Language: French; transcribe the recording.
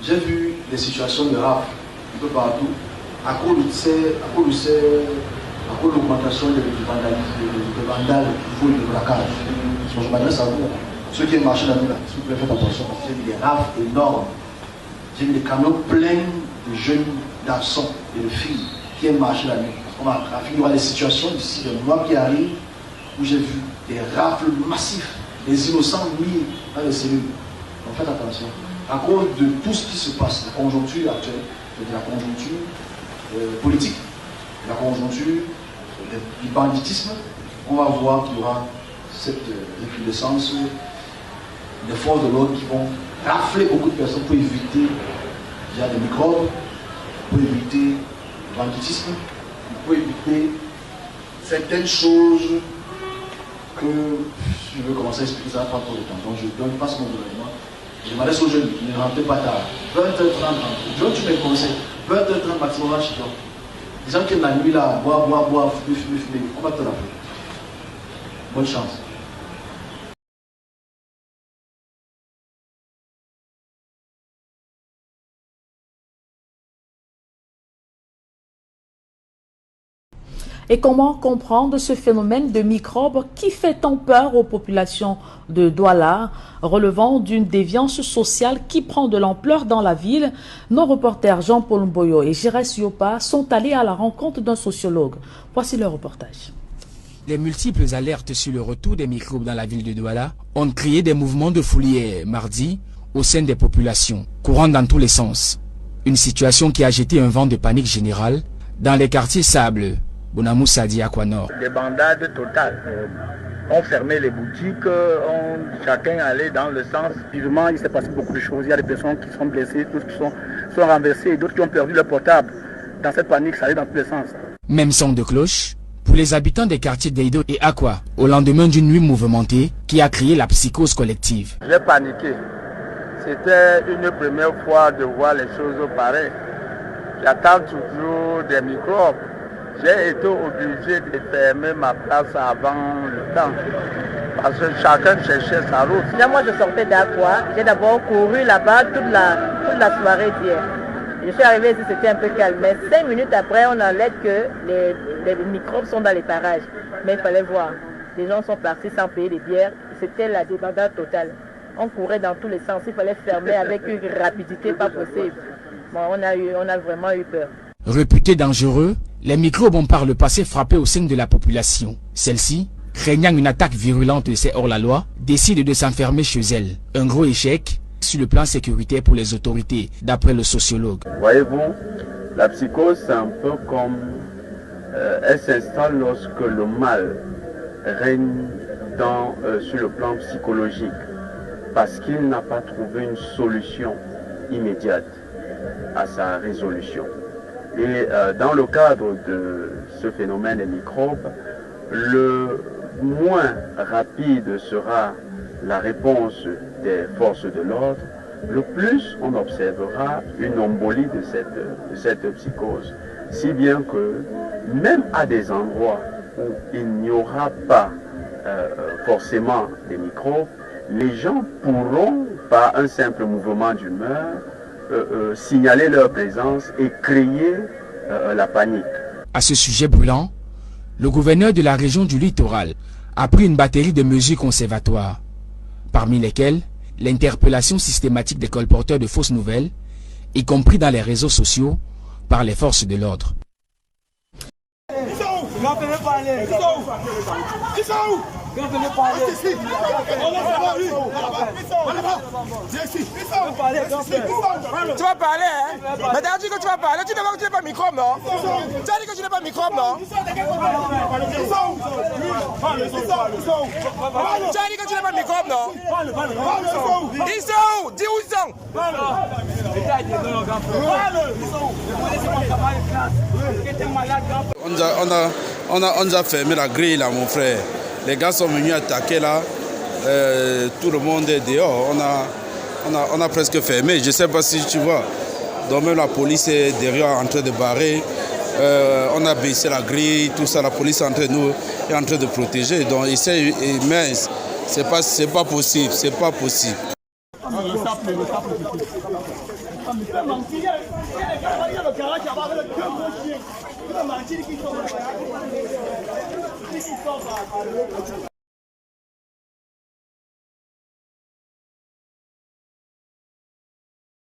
j'ai vu des situations de rafle un peu partout à cause de l'augmentation de vandales, du vol de braquage. Je m'adresse à vous, ceux qui marchent la nuit, s'il vous plaît, faites attention, parce que j'ai vu des rafles énormes. J'ai vu des camions pleins de jeunes garçons et de filles qui aiment marcher la nuit. Il y aura des situations d'ici le mois qui arrive où j'ai vu des rafles massifs, des innocents mis dans les cellules. Donc faites attention. À cause de tout ce qui se passe, la conjoncture actuelle, la conjoncture politique, la conjoncture du banditisme, on va voir qu'il y aura cette recrudescence des forces de l'ordre qui vont rafler beaucoup de personnes pour éviter déjà des microbes, pour éviter le banditisme, pour éviter certaines choses que je veux commencer à expliquer, ça va prendre trop de temps. Donc je ne donne pas ce mon gouvernement. Je m'adresse aux jeunes, ne rentrez pas tard. 20h30, je veux que tu me conseilles. 20h30 maximum chez toi. Les gens qui aiment la nuit là, boire, fumer, on va te rappeler. Bonne chance. Et comment comprendre ce phénomène de microbes qui fait tant peur aux populations de Douala, relevant d'une déviance sociale qui prend de l'ampleur dans la ville? Nos reporters Jean-Paul Mboyo et Jérès Yopa sont allés à la rencontre d'un sociologue. Voici le reportage. Les multiples alertes sur le retour des microbes dans la ville de Douala ont créé des mouvements de folie mardi au sein des populations, courant dans tous les sens. Une situation qui a jeté un vent de panique générale dans les quartiers Sable, Bonamoussa dit Aquanor. Des bandades totales. On fermait les boutiques, chacun allait dans le sens. Vivement, il s'est passé beaucoup de choses. Il y a des personnes qui sont blessées, d'autres qui sont renversées, d'autres qui ont perdu leur portable. Dans cette panique, ça allait dans tous les sens. Même son de cloche pour les habitants des quartiers d'Eido et Aqua, au lendemain d'une nuit mouvementée qui a créé la psychose collective. J'ai paniqué. C'était une première fois de voir les choses pareilles. J'attends toujours des microbes. J'ai été obligé de fermer ma place avant le temps, parce que chacun cherchait sa route. Là, moi, je sortais d'Aqua. J'ai d'abord couru là-bas toute la soirée d'hier. Je suis arrivé ici, c'était un peu calme. Mais 5 minutes après, on alerte que les microbes sont dans les parages. Mais il fallait voir. Les gens sont partis sans payer les bières. C'était la débandade totale. On courait dans tous les sens. Il fallait fermer avec une rapidité pas possible. Bon, on a vraiment eu peur. Réputés dangereux, les microbes ont par le passé frappé au sein de la population. Celle-ci, craignant une attaque virulente de ces hors-la-loi, décide de s'enfermer chez elle. Un gros échec sur le plan sécuritaire pour les autorités, d'après le sociologue. Voyez-vous, la psychose, c'est un peu comme elle s'installe lorsque le mal règne sur le plan psychologique, parce qu'il n'a pas trouvé une solution immédiate à sa résolution. Et dans le cadre de ce phénomène des microbes, le moins rapide sera la réponse des forces de l'ordre, le plus on observera une embolie de cette psychose. Si bien que même à des endroits où il n'y aura pas forcément des microbes, les gens pourront, par un simple mouvement d'humeur, signaler leur présence et créer la panique. À ce sujet brûlant, le gouverneur de la région du littoral a pris une batterie de mesures conservatoires, parmi lesquelles l'interpellation systématique des colporteurs de fausses nouvelles, y compris dans les réseaux sociaux, par les forces de l'ordre. Tu vas parler, hein? Mais t'as dit que tu vas parler, tu n'es pas microbe, non? Tu as dit que tu n'es pas microbe, non? Tu as dit que tu n'es pas microbe, non? Ils sont où? Dis où ils sont? On a fermé la grille là, mon frère. Les gars sont venus attaquer là. Tout le monde est dehors. On a presque fermé. Je ne sais pas si tu vois. Donc même la police est derrière en train de barrer. On a baissé la grille, tout ça. La police est en train de protéger. Donc mais c'est pas possible. C'est pas possible. mentir.